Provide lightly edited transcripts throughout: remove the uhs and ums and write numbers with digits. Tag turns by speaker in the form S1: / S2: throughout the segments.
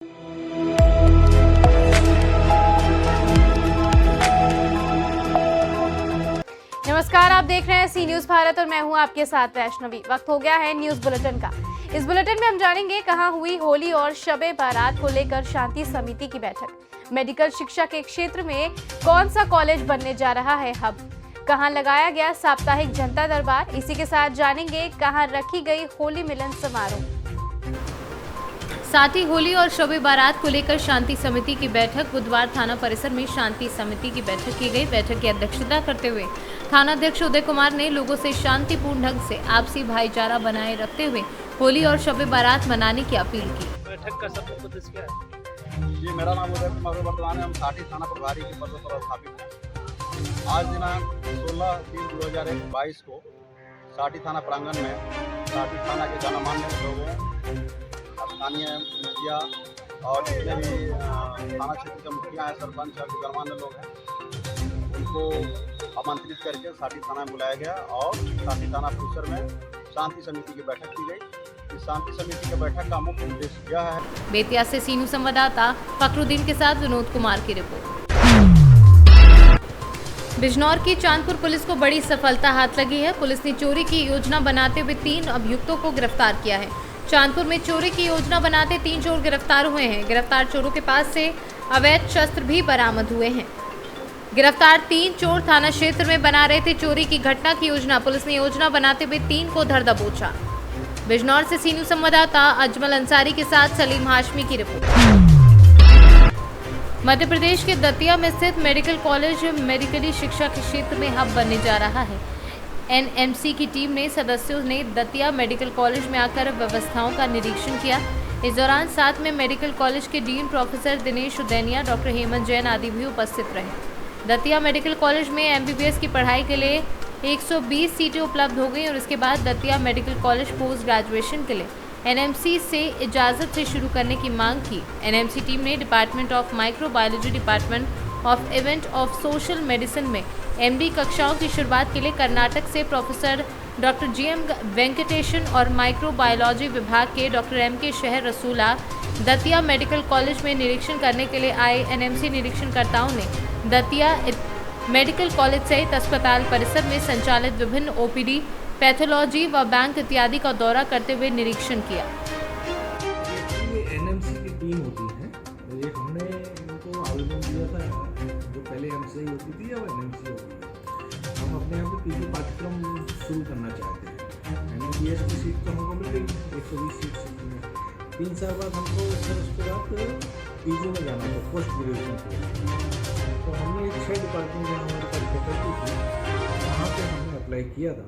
S1: नमस्कार, आप देख रहे हैं सी न्यूज भारत और मैं हूं आपके साथ वैष्णवी। वक्त हो गया है न्यूज बुलेटिन का। इस बुलेटिन में हम जानेंगे कहां हुई होली और शबे बारात को लेकर शांति समिति की बैठक। मेडिकल शिक्षा के क्षेत्र में कौन सा कॉलेज बनने जा रहा है हब, कहां लगाया गया साप्ताहिक जनता दरबार। इसी के साथ जानेंगे कहां रखी गई होली मिलन समारोह। साथ ही होली और शबे बारात को लेकर शांति समिति की बैठक। बुधवार थाना परिसर में शांति समिति की बैठक की गई। बैठक की अध्यक्षता करते हुए थानाध्यक्ष उदय कुमार ने लोगों से शांतिपूर्ण ढंग से आपसी भाईचारा बनाए रखते हुए होली और शबे बारात मनाने की अपील की।
S2: बैठक का सब उद्देश्य क्या है?
S3: जी, मेरा नाम उदय कुमार है। वर्तमान में हम साठी थाना प्रभारी के पद पर स्थापित हैं। आज दिनांक 16/3/2022 को साठी थाना प्रांगण में साठी थाना के गणमान्य लोगों, स्थानीय मुखिया और जितने भी थाना क्षेत्र के मुखिया हैं, सरपंच और गणमान्य लोग हैं, उनको आमंत्रित करके साठी थाना में बुलाया गया और साठी थाना परिसर में शांति समिति की बैठक की गई। इस शांति समिति की बैठक का मुख्य उद्देश्य यह है।
S1: बेतिया से सीनू संवाददाता फखरुद्दीन के साथ विनोद कुमार की रिपोर्ट। बिजनौर की चांदपुर पुलिस को बड़ी सफलता हाथ लगी है। पुलिस ने चोरी की योजना बनाते हुए 3 अभियुक्तों को गिरफ्तार किया है। चांदपुर में चोरी की योजना बनाते 3 चोर गिरफ्तार हुए हैं। गिरफ्तार चोरों के पास से अवैध शस्त्र भी बरामद हुए हैं। गिरफ्तार 3 चोर थाना क्षेत्र में बना रहे थे चोरी की घटना की योजना। पुलिस ने योजना बनाते हुए 3 को धर दबोचा। बिजनौर से सीनू संवाददाता अजमल अंसारी के साथ सलीम हाशमी की रिपोर्ट। मध्य प्रदेश के दतिया में स्थित मेडिकल कॉलेज मेडिकली शिक्षा के क्षेत्र में हब बनने जा रहा है। एनएमसी की टीम ने सदस्यों ने दतिया मेडिकल कॉलेज में आकर व्यवस्थाओं का निरीक्षण किया। इस दौरान साथ में मेडिकल कॉलेज के dean professor Dinesh Udainiya, doctor Hemant Jain आदि भी उपस्थित रहे। दतिया मेडिकल कॉलेज में एमबीबीएस की पढ़ाई के लिए 120 सीटें उपलब्ध हो गई और उसके बाद Datia medical college post graduation के लिए एनएमसी से इजाज़त से शुरू करने की मांग की। एनएमसी टीम ने department of microbiology, department of event of social medicine में एमडी कक्षाओं की शुरुआत के लिए कर्नाटक से प्रोफेसर डॉक्टर जीएम वेंकटेशन और माइक्रोबायोलॉजी विभाग के डॉक्टर एमके शहर रसूला दतिया मेडिकल कॉलेज में निरीक्षण करने के लिए आए। एनएमसी निरीक्षणकर्ताओं ने दतिया मेडिकल कॉलेज सहित अस्पताल परिसर में संचालित विभिन्न ओपीडी, पैथोलॉजी व बैंक इत्यादि का दौरा करते हुए निरीक्षण किया।
S4: ये एनएमसी की टीम होती है। एक हमने इनको आवेदन दिया था, जो पहले एमसीआई होती थी अब एनएमसी होती है। हम अपने यहाँ पे पीजी पाठ्यक्रम शुरू करना चाहते हैं। एमबीबीएस की सीट तो हमको मिल गई 120 सीट में। 3 साल बाद हमको फिर उसके बाद पीजी में जाना था, पोस्ट ग्रेजुएशन के। तो हमने 6 डिपार्टमेंट जहाँ हमारे पास फैकल्टी थी वहाँ पर हमने अप्लाई किया था।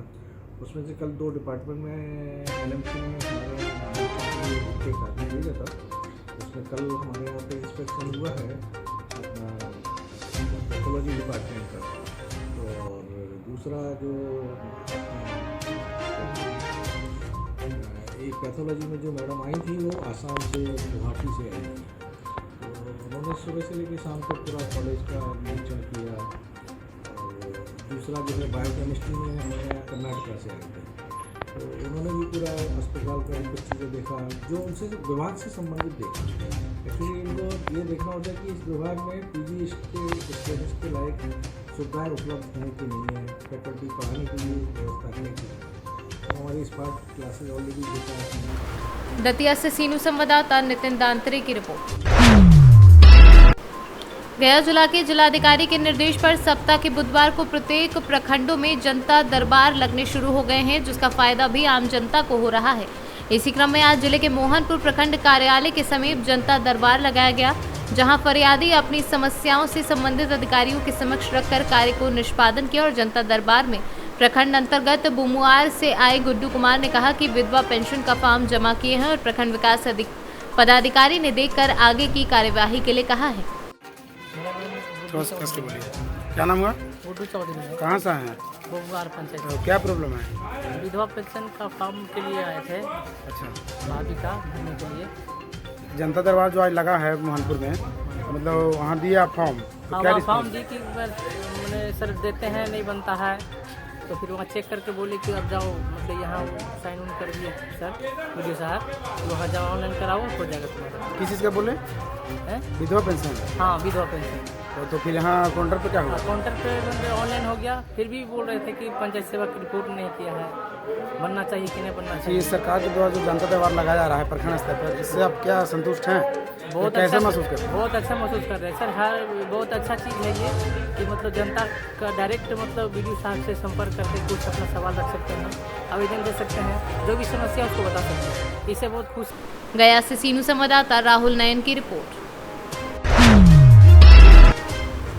S4: उसमें से कल 2 डिपार्टमेंट में एलएमसी में हमारे एक आदमी भेजा था। उसमें कल हमारे यहाँ पे इंस्पेक्शन हुआ है अपना पैथोलॉजी डिपार्टमेंट का। और दूसरा जो एक पैथोलॉजी में जो मैडम आई थी वो आसाम से, गुवाहाटी से आई थी। तो उन्होंने सुबह से लेकर शाम तक पूरा कॉलेज का निरीक्षण किया। दूसरा जो है बायोकेमिस्ट्री में हमें कर्नाटक से आए थे, तो उन्होंने भी पूरा अस्पताल का कुछ चीज़ें देखा जो उनसे विभाग से संबंधित देखा। एक्चुअली इनको ये देखना होता है कि इस विभाग में पीजी के स्टूडेंट्स के लायक सुविधाएँ उपलब्ध हैं कि नहीं है, फैकल्टी पढ़ाने के लिए व्यवस्था करने की। तो हमारी स्मार्ट क्लासेज ऑलरेडी देखा है।
S1: दतिया से सीनू संवाददाता नितिन दांतरे की रिपोर्ट। गया जिला के जिलाधिकारी के निर्देश पर सप्ताह के बुधवार को प्रत्येक प्रखंडों में जनता दरबार लगने शुरू हो गए हैं, जिसका फायदा भी आम जनता को हो रहा है। इसी क्रम में आज जिले के मोहनपुर प्रखंड कार्यालय के समीप जनता दरबार लगाया गया, जहां फरियादी अपनी समस्याओं से संबंधित अधिकारियों के समक्ष रखकर कार्य को निष्पादन किया। और जनता दरबार में प्रखंड अंतर्गत बुमुआर से आए गुड्डू कुमार ने कहा कि विधवा पेंशन का फॉर्म जमा किए हैं और प्रखंड विकास पदाधिकारी ने देखकर आगे की कार्यवाही के लिए कहा है।
S2: क्या नाम हुआ?
S5: गुड्डू चौधरी।
S2: कहाँ से आए हैं?
S5: बुमुआर पंचायत।
S2: तो क्या प्रॉब्लम है?
S5: विधवा पेंशन का फॉर्म के लिए आए थे,
S2: अच्छा,
S5: भाभी का भरने के लिए।
S2: जनता दरबार जो आज लगा है मोहनपुर में, मतलब वहाँ दिया फॉर्म? तो
S5: हाँ,
S2: क्या
S5: वहाँ फॉर्म दी कि मैंने सर देते हैं नहीं बनता है, तो फिर वहाँ चेक करके बोले कि अब जाओ, मतलब यहाँ साइन उन कर दिए सर वीडियो साहब, तो वहाँ जाओ ऑनलाइन कराओ, हो जाएगा तुम्हारा।
S2: किस चीज़ का बोले?
S5: है
S2: विधवा पेंशन।
S5: हाँ, विधवा पेंशन।
S2: तो फिर यहाँ काउंटर पे क्या हुआ?
S5: काउंटर पे मतलब ऑनलाइन हो गया, फिर भी बोल रहे थे कि पंचायत सेवा की रिपोर्ट नहीं किया है, बनना चाहिए कि नहीं बनना
S2: ये
S5: चाहिए।
S2: सरकार के द्वारा जो जनता दरबार लगाया जा रहा है प्रखंड स्तर पर, इससे आप क्या संतुष्ट हैं?
S5: बहुत
S2: कैसे
S5: अच्छा
S2: महसूस करते हैं?
S5: बहुत अच्छा महसूस कर रहे हैं सर। हर बहुत अच्छा चीज़ है ये कि मतलब जनता का डायरेक्ट मतलब वीडियो साहब से संपर्क करके कुछ अपना सवाल रख सकते हैं, आवेदन दे सकते हैं, जो भी समस्या उसको बता सकते हैं। इससे बहुत खुश।
S1: गया से सीनू संवाददाता राहुल नयन की रिपोर्ट।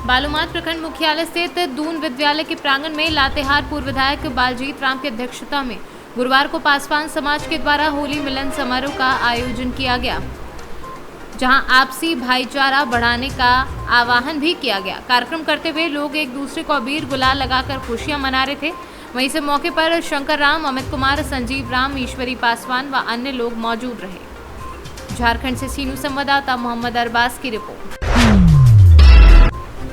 S1: बालूमाथ प्रखंड मुख्यालय स्थित दून विद्यालय के प्रांगण में लातेहार पूर्व विधायक बालजीत राम की अध्यक्षता में गुरुवार को पासवान समाज के द्वारा होली मिलन समारोह का आयोजन किया गया, जहां आपसी भाईचारा बढ़ाने का आह्वान भी किया गया। कार्यक्रम करते हुए लोग एक दूसरे को अबीर गुलाल लगाकर खुशियां मना रहे थे। वहीं से मौके पर शंकर राम, अमित कुमार, संजीव राम, ईश्वरी पासवान व अन्य लोग मौजूद रहे। झारखंड से सीनू संवाददाता मोहम्मद अरबाज की रिपोर्ट।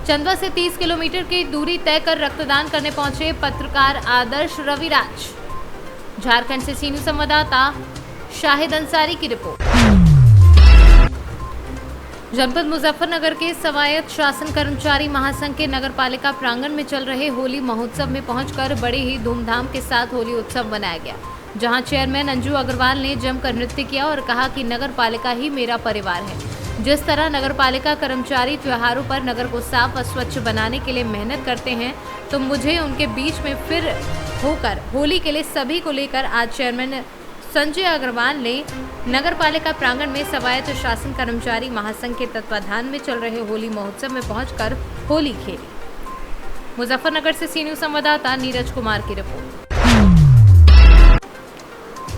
S1: चंदवा से 30 किलोमीटर की दूरी तय कर रक्तदान करने पहुंचे पत्रकार आदर्श रविराज। झारखंड से सीनू संवाददाता शाहिद अंसारी की रिपोर्ट। जनपद मुजफ्फरनगर के स्वायत्त शासन कर्मचारी महासंघ के नगर पालिका प्रांगण में चल रहे होली महोत्सव में पहुंचकर बड़े ही धूमधाम के साथ होली उत्सव मनाया गया, जहां चेयरमैन अंजू अग्रवाल ने जमकर नृत्य किया और कहा कि नगर पालिका ही मेरा परिवार है। जिस तरह नगर पालिका कर्मचारी त्योहारों पर नगर को साफ व स्वच्छ बनाने के लिए मेहनत करते हैं, तो मुझे उनके बीच में फिर होकर होली के लिए सभी को लेकर आज चेयरमैन संजय अग्रवाल ने नगर पालिका प्रांगण में स्वायत्त शासन कर्मचारी महासंघ के तत्वाधान में चल रहे होली महोत्सव में पहुंचकर होली खेली। मुजफ्फरनगर से सीनू संवाददाता नीरज कुमार की रिपोर्ट।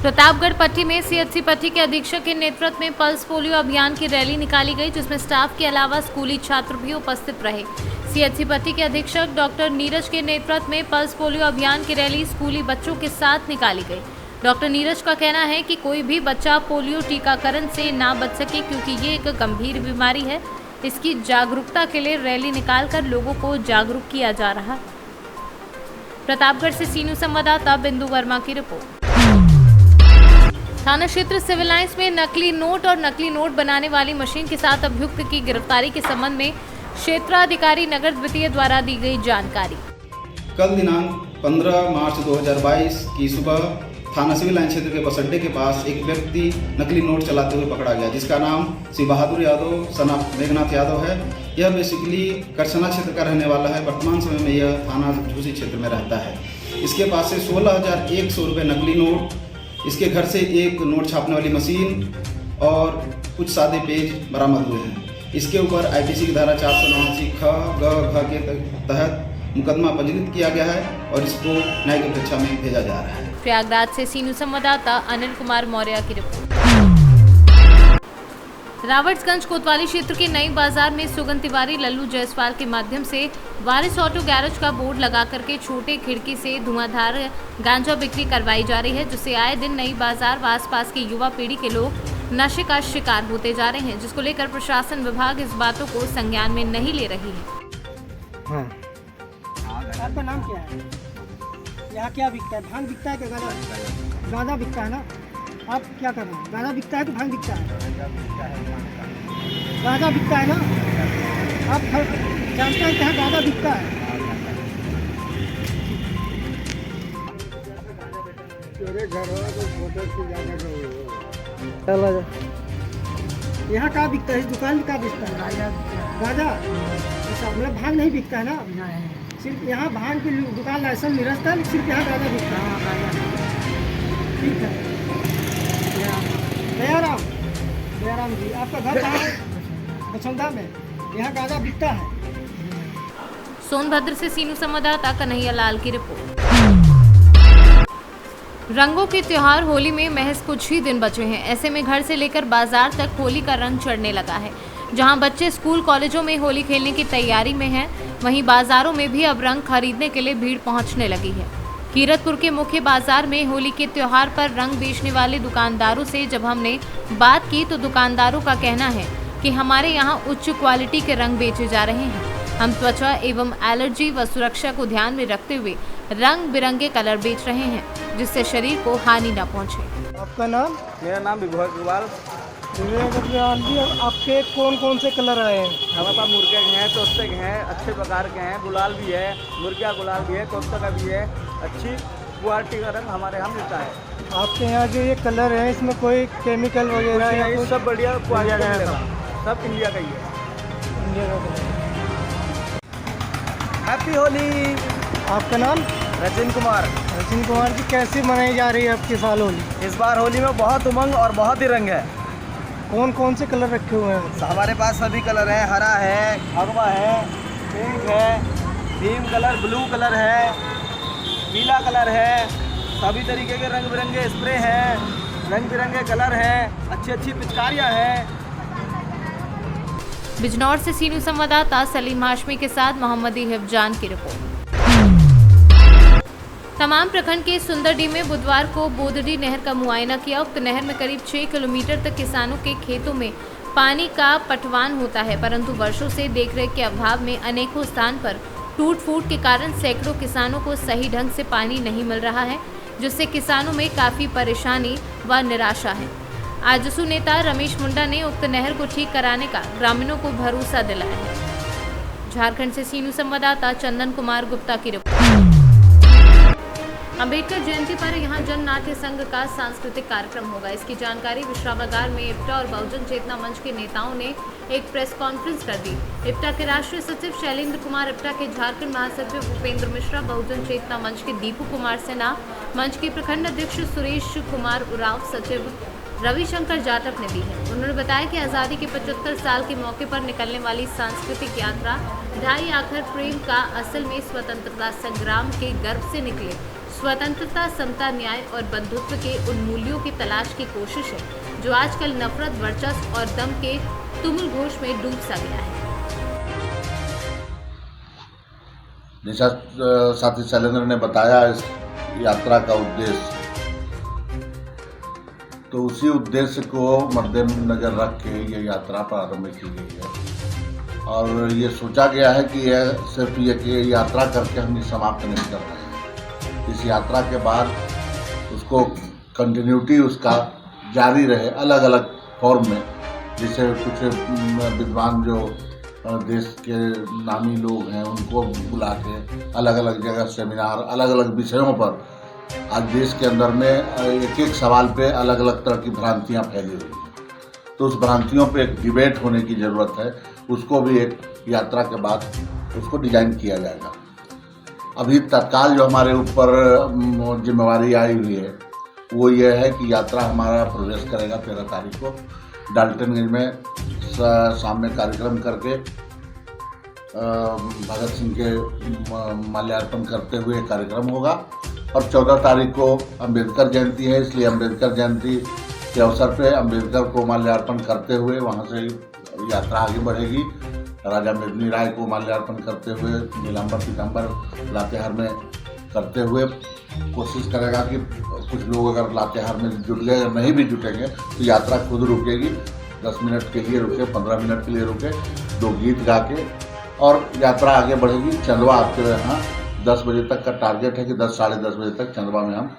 S1: प्रतापगढ़ पट्टी में सीएचसी पट्टी के अधीक्षक के नेतृत्व में पल्स पोलियो अभियान की रैली निकाली गई, जिसमें स्टाफ के अलावा स्कूली छात्र भी उपस्थित रहे। सीएचसी पट्टी के अधीक्षक डॉक्टर नीरज के नेतृत्व में पल्स पोलियो अभियान की रैली स्कूली बच्चों के साथ निकाली गई। डॉक्टर नीरज का कहना है कि कोई भी बच्चा पोलियो टीकाकरण से ना बच सके, क्योंकि ये एक गंभीर बीमारी है। इसकी जागरूकता के लिए रैली निकालकर लोगों को जागरूक किया जा रहा है। प्रतापगढ़ से सीनू संवाददाता बिंदु वर्मा की रिपोर्ट। थाना क्षेत्र सिविल लाइंस में नकली नोट और नकली नोट बनाने वाली मशीन के साथ अभियुक्त की गिरफ्तारी के संबंध में क्षेत्राधिकारी नगर द्वितीय द्वारा दी गई जानकारी।
S6: कल दिनांक 15 मार्च 2022 की सुबह थाना सिविल लाइन क्षेत्र के बस अड्डे के पास एक व्यक्ति नकली नोट चलाते हुए पकड़ा गया, जिसका नाम श्री बहादुर यादव सना मेघनाथ यादव है। यह बेसिकली करसना क्षेत्र का रहने वाला है। वर्तमान समय में यह थाना झूसी क्षेत्र में रहता है। इसके पास से 16,100 रुपये नकली नोट, इसके घर से एक नोट छापने वाली मशीन और कुछ सादे पेज बरामद हुए हैं। इसके ऊपर आईपीसी की धारा 489 ख ग घ के तहत मुकदमा पंजीकृत किया गया है और इसको न्यायिक परीक्षा में भेजा जा रहा है।
S1: प्रयागराज से सीनू संवाददाता अनिल कुमार मौर्य की रिपोर्ट। रावटगंज कोतवाली क्षेत्र के नई बाजार में सुगन तिवारी लल्लू जायसवाल के माध्यम से वारिस ऑटो गैरेज का बोर्ड लगा करके छोटे खिड़की से धुआंधार गांजा बिक्री करवाई जा रही है, जिससे आए दिन नई बाजार व आसपास की युवा पीढ़ी के लोग नशे का शिकार होते जा रहे हैं, जिसको लेकर प्रशासन विभाग इस बातों को संज्ञान में नहीं ले रही है।
S2: हाँ।
S7: आपका नाम क्या है? यहाँ क्या बिकता है? भांग बिकता है कि गांजा बिकता है ना? आप क्या कर रहे हैं? गांजा बिकता है तो भांग बिकता है? गांजा बिकता है ना? आप जानते हैं कहाँ गांजा बिकता है? यहाँ कहाँ बिकता है? इस दुकान में कहाँ बिकता है? गांजा। अच्छा, मतलब भांग नहीं बिकता है ना? सिर्फ यहाँ भांग की दुकान लाइसेंस निरस्त है, सिर्फ यहाँ गांजा बिकता है। ठीक है। दयाराम जी, आपका घर कहाँ है? बछौदा में। यहाँ गांजा बिकता है।
S1: सोनभद्र से सीनू संवाददाता कन्हैया लाल की रिपोर्ट। रंगों के त्योहार होली में महज कुछ ही दिन बचे हैं। ऐसे में घर से लेकर बाजार तक होली का रंग चढ़ने लगा है। जहां बच्चे स्कूल कॉलेजों में होली खेलने की तैयारी में हैं, वहीं बाजारों में भी अब रंग खरीदने के लिए भीड़ पहुंचने लगी है। कीरतपुर के मुख्य बाजार में होली के त्योहार पर रंग बेचने वाले दुकानदारों से जब हमने बात की, तो दुकानदारों का कहना है कि हमारे यहाँ उच्च क्वालिटी के रंग बेचे जा रहे हैं। हम त्वचा एवं एलर्जी व सुरक्षा को ध्यान में रखते हुए रंग बिरंगे कलर बेच रहे हैं, जिससे शरीर को हानि न पहुंचे।
S7: आपका नाम?
S8: मेरा नाम विभोर अग्रवाल।
S7: विवेक अग्रवाल जी, आपके कौन कौन से कलर आए हैं?
S8: हमारे पास मुर्गे के हैं, तोते के हैं, अच्छे प्रकार के हैं, गुलाल भी है, मुर्गा गुलाल भी है, तोते का भी है, अच्छी क्वालिटी का रंग हमारे यहाँ मिलता है।
S7: आपके यहाँ जो ये कलर है इसमें कोई केमिकल वगैरह या
S8: ये
S7: कुछ?
S8: सब बढ़िया क्वालिटी का मिलेगा, सब इंडिया का ही है।
S7: इंडिया का कलर।
S8: हैप्पी होली।
S7: आपका नाम?
S8: रचिन कुमार।
S7: रचिन कुमार जी, कैसे मनाई जा रही है आपके साल होली?
S8: इस बार होली में बहुत उमंग और बहुत ही रंग है।
S7: कौन कौन से कलर रखे हुए हैं?
S8: हमारे पास सभी कलर हैं, हरा है, भगवा है, पिंक है, क्रीम कलर, ब्लू कलर है, पीला कलर है, सभी तरीके के रंग बिरंगे स्प्रे हैं, रंग बिरंगे कलर हैं, अच्छी अच्छी पिचकारियाँ हैं।
S1: बिजनौर से सीनू संवाददाता सलीम हाशमी के साथ मोहम्मदी हिफजान की रिपोर्ट। तमाम प्रखंड के सुंदरडी में बुधवार को बोदडी नहर का मुआयना किया। उक्त नहर में करीब 6 किलोमीटर तक किसानों के खेतों में पानी का पटवान होता है, परंतु वर्षों से देखरेख के अभाव में अनेकों स्थान पर टूट फूट के कारण सैकड़ों किसानों को सही ढंग से पानी नहीं मिल रहा है, जिससे किसानों में काफ़ी परेशानी व निराशा है। आजसू नेता रमेश मुंडा ने उक्त नहर को ठीक कराने का ग्रामीणों को भरोसा दिलाया है। झारखंड से सीनू संवाददाता चंदन कुमार गुप्ता की रिपोर्ट। अम्बेडकर जयंती पर यहां जन नाट्य संघ का सांस्कृतिक कार्यक्रम होगा। इसकी जानकारी विश्रामागार में इप्टा और बहुजन चेतना मंच के नेताओं ने एक प्रेस कॉन्फ्रेंस कर दी। इप्टा के राष्ट्रीय सचिव शैलेंद्र कुमार, इप्टा के झारखंड महासचिव भूपेंद्र मिश्रा, बहुजन चेतना मंच के दीपू कुमार सिन्हा, मंच के प्रखंड अध्यक्ष सुरेश कुमार उरांव, सचिव रविशंकर जाटव ने दी है। उन्होंने बताया कि आज़ादी के 75 साल के मौके पर निकलने वाली सांस्कृतिक यात्रा ढाई आखर प्रेम का असल में स्वतंत्रता संग्राम के गर्भ से निकले स्वतंत्रता, समता, न्याय और बंधुत्व के उन मूल्यों की तलाश की कोशिश है जो आजकल नफरत, वर्चस्व और दम के तुमुल घोष में डूब सा गया है।
S9: जैसा साथी शैलेंद्र ने बताया इस यात्रा का उद्देश्य, तो उसी उद्देश्य को मद्देनजर रख के ये यात्रा प्रारंभ की गई है और ये सोचा गया है कि यह सिर्फ ये यात्रा करके हम ये समाप्त नहीं कर रहे हैं। इस यात्रा के बाद उसको कंटिन्यूटी उसका जारी रहे अलग अलग फॉर्म में, जिससे कुछ विद्वान जो देश के नामी लोग हैं उनको बुला के अलग अलग जगह सेमिनार अलग अलग विषयों पर, आज देश के अंदर में एक एक सवाल पे अलग अलग तरह की भ्रांतियाँ फैली हुई हैं, तो उस भ्रांतियों पे एक डिबेट होने की ज़रूरत है। उसको भी एक यात्रा के बाद उसको डिजाइन किया जाएगा। अभी तत्काल जो हमारे ऊपर जिम्मेवारी आई हुई है वो ये है कि यात्रा हमारा प्रवेश करेगा 13 तारीख को डाल्टनगंज में सामने कार्यक्रम करके भगत सिंह के माल्यार्पण करते हुए कार्यक्रम होगा और 14 तारीख को अंबेडकर जयंती है, इसलिए अंबेडकर जयंती के अवसर पे अंबेडकर को माल्यार्पण करते हुए वहाँ से यात्रा आगे बढ़ेगी। राजा मेदिनी राय को माल्यार्पण करते हुए नीलांबर पीताम्बर लातेहार में करते हुए कोशिश करेगा कि कुछ लोग अगर लातेहार में जुट गए, अगर नहीं भी जुटेंगे तो यात्रा खुद रुकेगी, 10 मिनट के लिए रुके, 15 मिनट के लिए रुके, 2 गीत गा के और यात्रा आगे बढ़ेगी। चंदवा आपके यहाँ 10 बजे तक का टारगेट है कि 10 साढ़े 10 बजे तक चंदवा में हम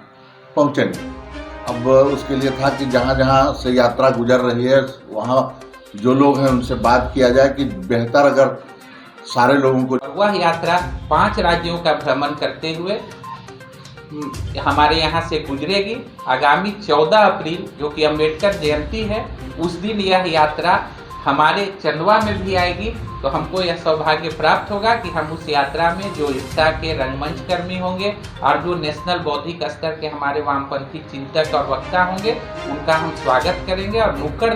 S9: पहुँचेंगे। अब उसके लिए था कि जहाँ जहाँ से यात्रा गुजर रही है वहाँ जो लोग हैं उनसे बात किया जाए कि बेहतर अगर सारे लोगों को,
S10: वह यात्रा 5 राज्यों का भ्रमण करते हुए हमारे यहाँ से गुजरेगी। आगामी 14 अप्रैल जो कि अंबेडकर जयंती है उस दिन यह यात्रा हमारे चंदवा में भी आएगी, तो हमको यह सौभाग्य प्राप्त होगा कि हम उस यात्रा में जो इप्टा के रंगमंच कर्मी होंगे और जो नेशनल बौद्धिक स्तर के हमारे वामपंथी चिंतक और वक्ता होंगे उनका हम स्वागत करेंगे और नुक्कड़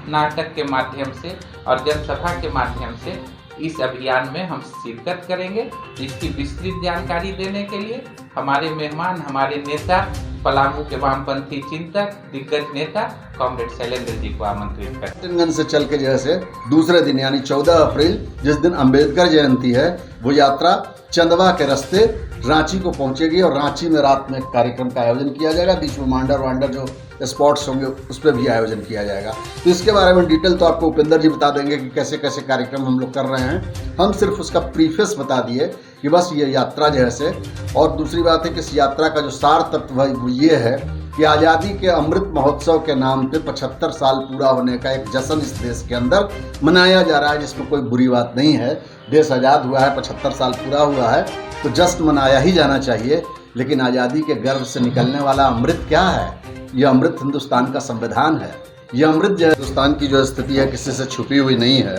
S10: नाटक के माध्यम से और जनसभा के माध्यम से इस अभियान में हम शिरकत करेंगे। इसकी विस्तृत जानकारी देने के लिए हमारे मेहमान, हमारे नेता, पलामू के वामपंथी चिंतक, दिग्गज नेता कॉमरेड शैलेंद्र जी को आमंत्रित करते हैं।
S11: से चल के जैसे दूसरे दिन यानी 14 अप्रैल जिस दिन अंबेडकर जयंती है वो यात्रा चंदवा के रास्ते रांची को पहुंचेगी और रांची में रात में कार्यक्रम का आयोजन किया जाएगा। बीच में मांडर वांडर जो स्पॉट्स होंगे उस पर भी आयोजन किया जाएगा। तो इसके बारे में डिटेल तो आपको उपेंद्र जी बता देंगे कि कैसे कैसे कार्यक्रम हम लोग कर रहे हैं। हम सिर्फ उसका प्रीफेस बता दिए कि बस ये यात्रा जैसे, और दूसरी बात है कि इस यात्रा का जो सार तत्व है वो ये है कि आज़ादी के अमृत महोत्सव के नाम पे 75 साल पूरा होने का एक जश्न इस देश के अंदर मनाया जा रहा है, जिसमें कोई बुरी बात नहीं है। देश आज़ाद हुआ है, 75 साल पूरा हुआ है, तो जश्न मनाया ही जाना चाहिए। लेकिन आज़ादी के गर्भ से निकलने वाला अमृत क्या है? यह अमृत हिंदुस्तान का संविधान है। यह अमृत जो हिंदुस्तान की जो स्थिति है किसी से छुपी हुई नहीं है।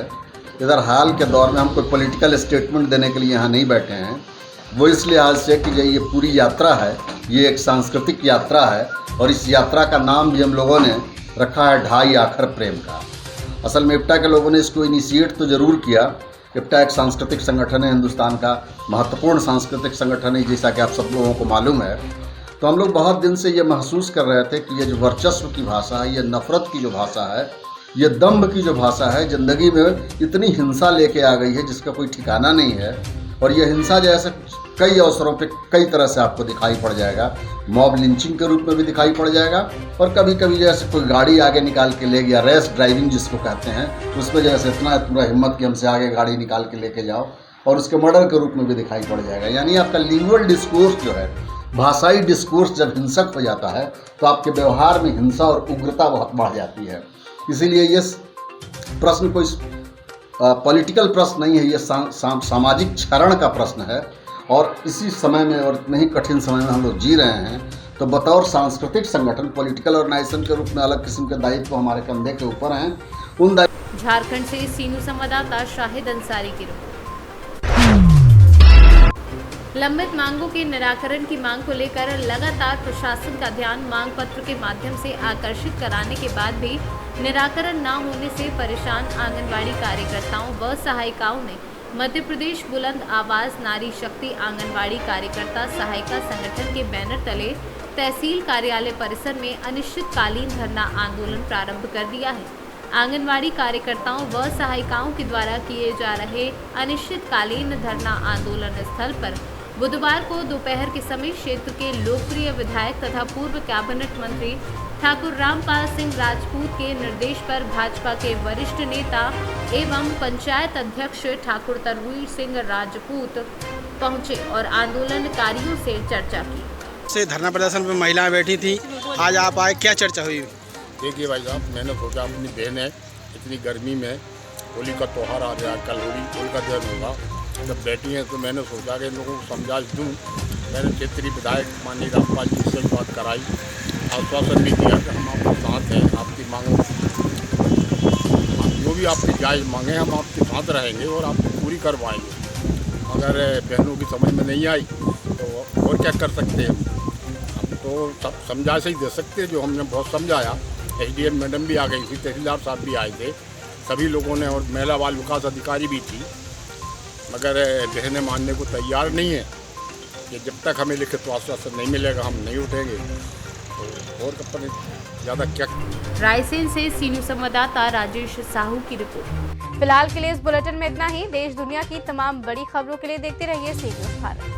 S11: इधर हाल के दौर में हम कोई पॉलिटिकल स्टेटमेंट देने के लिए यहाँ नहीं बैठे हैं, वो इस लिहाज से कि ये पूरी यात्रा है, ये एक सांस्कृतिक यात्रा है, और इस यात्रा का नाम भी हम लोगों ने रखा है ढाई आखर प्रेम का। असल में इप्टा के लोगों ने इसको इनिशिएट तो ज़रूर किया। इप्टा एक सांस्कृतिक संगठन है, हिंदुस्तान का महत्वपूर्ण सांस्कृतिक संगठन है, जैसा कि आप सब लोगों को मालूम है। तो हम लोग बहुत दिन से ये महसूस कर रहे थे कि ये जो वर्चस्व की भाषा है, ये नफ़रत की जो भाषा है, ये दम्भ की जो भाषा है, ज़िंदगी में इतनी हिंसा लेके आ गई है जिसका कोई ठिकाना नहीं है। और ये हिंसा जैसे कई अवसरों पे कई तरह से आपको दिखाई पड़ जाएगा। मॉब लिंचिंग के रूप में भी दिखाई पड़ जाएगा, और कभी कभी जैसे कोई गाड़ी आगे निकाल के ले गया, रेस ड्राइविंग जिसको कहते हैं, उसमें जैसे इतना पूरा हिम्मत कि हमसे आगे गाड़ी निकाल के लेके जाओ, और उसके मर्डर के रूप में भी दिखाई पड़ जाएगा। यानी आपका लिंगुअल डिस्कोर्स जो है, भाषाई डिस्कोर्स जब हिंसक हो जाता है तो आपके व्यवहार में हिंसा और उग्रता बहुत बढ़ जाती है। इसीलिए ये प्रश्न कोई पॉलिटिकल प्रश्न नहीं है, ये सामाजिक क्षरण का प्रश्न है। और इसी समय में और इतने ही कठिन समय में हम लोग जी रहे हैं, तो बतौर सांस्कृतिक संगठन पॉलिटिकल ऑर्गेनाइजेशन के रूप में अलग किस्म के दायित्व हमारे कंधे के ऊपर हैं। उन
S1: झारखंड से सीनू संवाददाता शाहिद अंसारी की रिपोर्ट। लंबित मांगों के निराकरण की मांग को लेकर लगातार प्रशासन का ध्यान मांग पत्र के माध्यम से आकर्षित कराने के बाद भी निराकरण न होने से परेशान आंगनवाड़ी कार्यकर्ताओं व सहायिकाओं ने मध्य प्रदेश बुलंद आवाज नारी शक्ति आंगनवाड़ी कार्यकर्ता सहायिका संगठन के बैनर तले तहसील कार्यालय परिसर में अनिश्चितकालीन धरना आंदोलन प्रारंभ कर दिया है। आंगनवाड़ी कार्यकर्ताओं व सहायिकाओं के द्वारा किए जा रहे अनिश्चितकालीन धरना आंदोलन स्थल पर बुधवार को दोपहर के समय क्षेत्र के लोकप्रिय विधायक तथा पूर्व कैबिनेट मंत्री ठाकुर रामपाल सिंह राजपूत के निर्देश पर भाजपा के वरिष्ठ नेता एवं पंचायत अध्यक्ष ठाकुर तरवीर सिंह राजपूत पहुंचे और आंदोलनकारियों से चर्चा की।
S2: से धरना प्रदर्शन में महिलाएं बैठी थी, आज आप आए, क्या चर्चा हुई?
S12: देखिए भाई साहब, मैंने सोचा अपनी बहन है, इतनी गर्मी में होली का त्यौहार आ रहा है, कल होली का दिन होगा, जब बैठी हैं तो मैंने सोचा कि इन लोगों को समझा दूँ। मैंने क्षेत्रीय विधायक माननीय रामपाल जी से बात कराई, आश्वासन भी दिया कि हम आपके साथ हैं, आपकी मांगों जो भी आपकी जायज़ मांगे हम आपके साथ रहेंगे और आपको पूरी करवाएंगे। अगर बहनों की समझ में नहीं आई तो और क्या कर सकते हैं? हम तो सब समझा से ही दे सकते हैं, जो हमने बहुत समझाया। SDM मैडम भी आ गई थी, तहसीलदार साहब भी आए थे, सभी लोगों ने, और महिला बाल विकास अधिकारी भी थी, मगर बहनें मानने को तैयार नहीं है कि जब तक हमें लिखित आश्वासन नहीं मिलेगा हम नहीं उठेंगे। तो और कपड़े ज़्यादा क्या।
S1: रायसेन से सीनू संवाददाता राजेश साहू की रिपोर्ट।
S13: फिलहाल के लिए इस बुलेटिन में इतना ही। देश दुनिया की तमाम बड़ी खबरों के लिए देखते रहिए सी न्यूज़ भारत।